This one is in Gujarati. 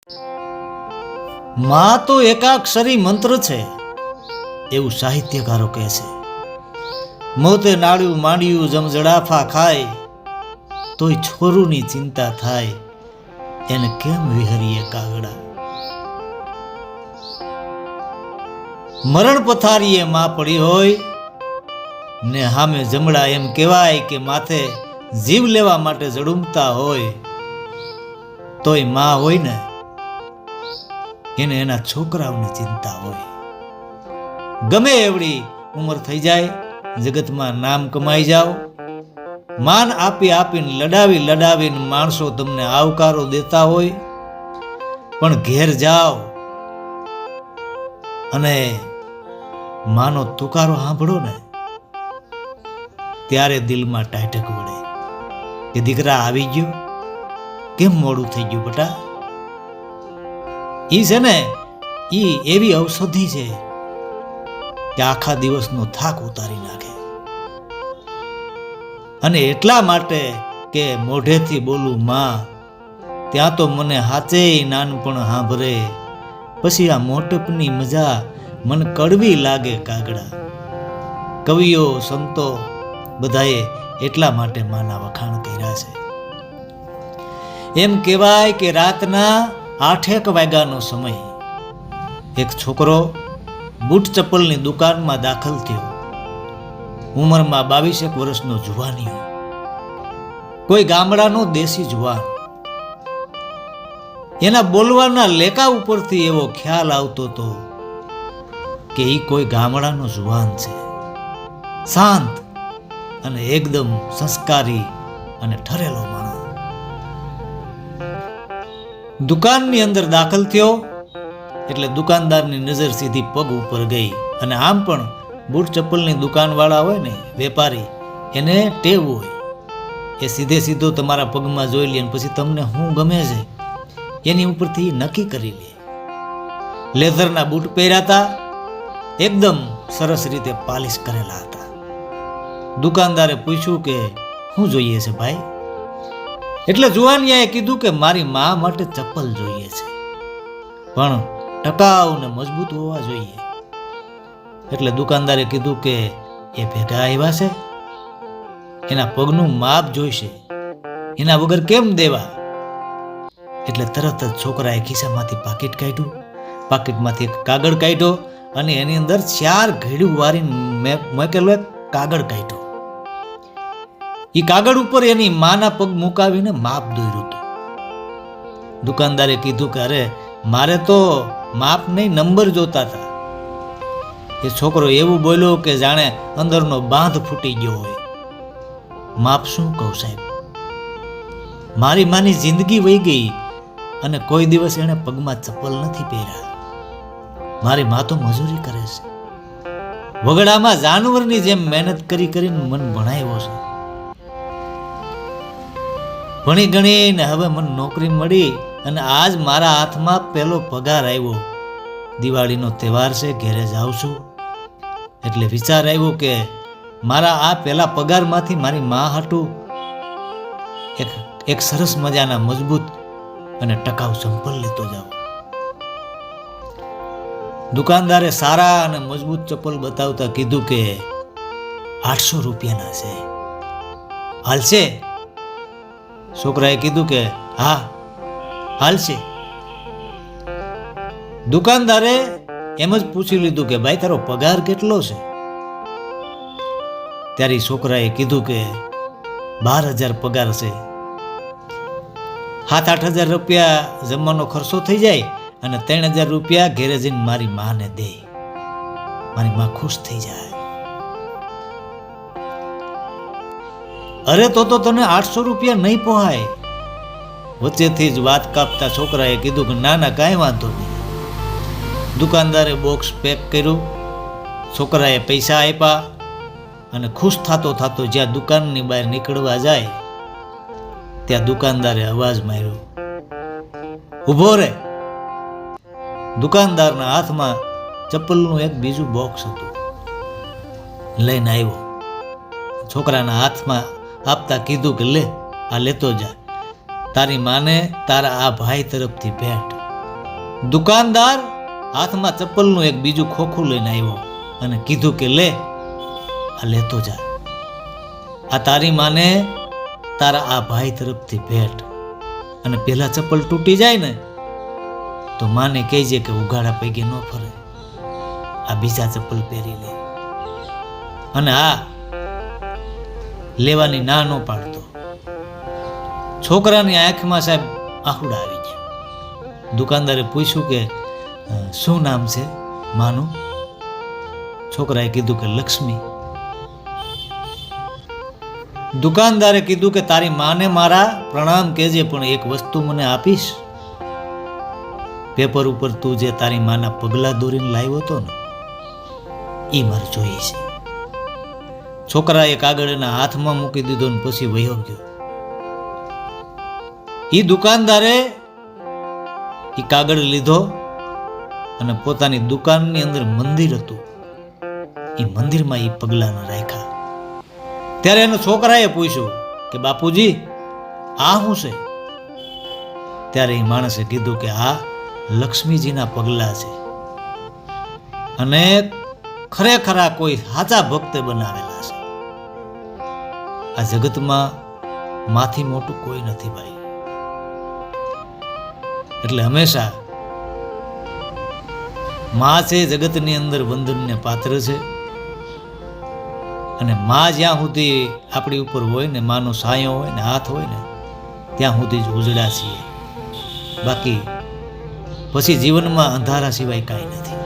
માં તો એકાક્ષરી મંત્ર છે એવું સાહિત્યકારો કહે છે. મોતે નાળ્યું માંડ્યું જમજડાફા ખાય, તોય છોરુની ચિંતા થાય, એને કેમ વિહરીએ કાગડા. મરણ પથારીએ માં પડી હોય ને હામે જમડા એમ કહેવાય કે માથે જીવ લેવા માટે જડુમતા હોય, તોય માં હોય ને એને એના છોકરાઓની ચિંતા હોય. ગમે એવડી ઉંમર થઈ જાય, જગતમાં નામ કમાઈ જાઓ, માન આપી આપીને લડાવી લડાવીને માણસો તમને આવકારો દેતા હોય, પણ ઘેર જાઓ અને માનો તુકારો સાંભળો ને ત્યારે દિલમાં ટાઢક વળે કે દીકરા આવી ગયો, કેમ મોડું થઈ ગયું બેટા. ઈ છે ને ઈ એવી ઔષધિ છે કે આખા દિવસનો થાક ઉતારી નાખે. અને એટલા માટે કે મોઢેથી બોલું માં, ત્યાં તો મને હાચેય નાનપણ સાંભળે, પછી આ મોટપની મજા મન કડવી લાગે કાગડા. કવિઓ સંતો બધાએ એટલા માટે માના વખાણ કર્યા છે. એમ કહેવાય કે રાતના 8 વાગ્યાનો સમય એક છોકરો બૂટ ચપ્પલની દુકાનમાં દાખલ થયો. ઉંમરમાં 22 વર્ષનો જુવાનીઓ, કોઈ ગામડાનો દેશી જુવાન. એના બોલવાના લેકા ઉપરથી એવો ખ્યાલ આવતો હતો કે એ કોઈ ગામડાનો જુવાન છે, શાંત અને એકદમ સંસ્કારી અને ઠરેલો માણસ. દુકાનની અંદર દાખલ થયો એટલે દુકાનદારની નજર સીધી પગ ઉપર ગઈ. અને આમ પણ બૂટ ચપ્પલની દુકાનવાળા હોય ને, વેપારી, એને ટેવ હોય એ સીધે સીધો તમારા પગમાં જોઈ લે, પછી તમને શું ગમે છે એની ઉપરથી નક્કી કરી લે. લેધરના બૂટ પહેર્યા હતા, એકદમ સરસ રીતે પાલિશ કરેલા હતા. દુકાનદારે પૂછ્યું કે શું જોઈએ છે ભાઈ? એટલે જુવાનિયાએ કીધું કે મારી મા માટે ચપ્પલ જોઈએ છે, પણ ટકાઉ ને મજબૂત હોવા જોઈએ. એટલે દુકાનદારે કીધું કે એ ભેગા આવ્યા છે, એના પગનું માપ જોઈશે, એના વગર કેમ દેવા? એટલે તરત જ છોકરાએ ખિસ્સામાંથી પાકીટ કાઢ્યું, પાકીટમાંથી એક કાગળ કાઢ્યો અને એની અંદર 4 ઘેડું વારીને મૂકેલો એક કાગળ કાઢ્યો. એ કાગળ ઉપર એની માના પગ મુકાવીને માપ દોર્યું હતું. દુકાનદારે કીધું કે અરે મારે તો માપ નહીં, નંબર જોતા હતા. એ છોકરો એવું બોલ્યો કે જાણે અંદરનો બાંધ ફૂટી ગયો હોય. માપ શું કહું સાહેબ, મારી માની જિંદગી વહી ગઈ અને કોઈ દિવસ એને પગમાં ચપ્પલ નથી પહેર્યા. મારી મા તો મજૂરી કરે છે, વગડામાં જાનવરની જેમ મહેનત કરી કરીને મન ભણાવ્યો છે. ભણી ગણીને હવે મને નોકરી મળી અને આજ મારા હાથમાં પહેલો પગાર આવ્યો. દિવાળીનો તહેવાર છે, ઘેરે જાઉં છું એટલે વિચાર આવ્યો કે મારા આ પહેલા પગારમાંથી મારી મા હાટું એક સરસ મજાના મજબૂત અને ટકાઉ ચંપલ લેતો જાઉં. દુકાનદારે સારા અને મજબૂત ચપ્પલ બતાવતા કીધું કે 800 રૂપિયાના છે, હાલશે? છોકરાએ કીધું કે હા હાલશે. દુકાનદારે એમ જ પૂછી લીધું કે ભાઈ તારો પગાર કેટલો છે? ત્યારે છોકરાએ કીધું કે 12,000 પગાર છે, 7-8,000 રૂપિયા જમવાનો ખર્ચો થઈ જાય અને 3,000 રૂપિયા ઘેરે જઈને મારી માને દે, મારી મા ખુશ થઈ જાય. અરે તો તને 800 રૂપિયા નહીં પહોંચાય. વચ્ચેથી જ વાત કાપતા છોકરાએ કીધું કે ના ના કાંઈ વાંધો નહીં. દુકાનદારે બોક્સ પેક કર્યું, છોકરાએ પૈસા આપ્યા અને ખુશ થતો થતો જ્યાં દુકાનની બહાર નીકળવા જાય ત્યાં દુકાનદારે અવાજ માર્યો, ઊભો રે. દુકાનદારના હાથમાં ચપ્પલનું એક બીજું બોક્સ હતું, લઈને આવ્યો. છોકરાના હાથમાં આપતા કીધું કે લે, આ લેતો જા, તારી માને તારા આ ભાઈ તરફથી ભેટ. દુકાનદાર હાથમાં ચપ્પલનું એક બીજું ખોખું લઈને આવ્યો અને કીધું કે લે, આ લેતો જા. આ તારી માને તારા આ ભાઈ તરફથી ભેટ. અને પેલા ચપ્પલ તૂટી જાય ને તો માને કહેજે કે ઉઘાડા પૈકી ન ફરે, આ બીજા ચપ્પલ પહેરી લે. અને હા, લેવાની ના ન પાડતો. છોકરાની આંખમાં સાહેબ આહુડા આવી ગયા. દુકાનદારે પૂછ્યું કે શું નામ છે માનું? છોકરાએ કીધું કે લક્ષ્મી. દુકાનદારે કીધું કે તારી માને મારા પ્રણામ કહેજે, પણ એક વસ્તુ મને આપીશ? પેપર ઉપર તું જે તારી માના પગલા દોરીને લાવ્યો હતો ને, એ મારે જોઈએ છે. છોકરાએ કાગળ એના હાથમાં મૂકી દીધો ને પછી વયો ગયો. એ દુકાનદારે એ કાગળ લીધો અને પોતાની દુકાનની અંદર મંદિર હતું, એ મંદિરમાં એ પગલાને રાખ્યા. ત્યારે એના છોકરાએ પૂછ્યું કે બાપુજી આ શું છે? ત્યારે એ માણસે કીધું કે આ લક્ષ્મીજીના પગલા છે અને ખરેખર આ કોઈ સાચા ભક્તે બનાવેલા છે. આ જગતમાં માથી મોટું કોઈ નથી ભાઈ. એટલે હંમેશા માં છે જગતની અંદર વંદનને પાત્ર છે. અને માં જ્યાં સુધી આપણી ઉપર હોય ને, માનો સાયો હોય ને, હાથ હોય ને, ત્યાં સુધી જ ઉજળા છીએ. બાકી પછી જીવનમાં અંધારા સિવાય કાંઈ નથી.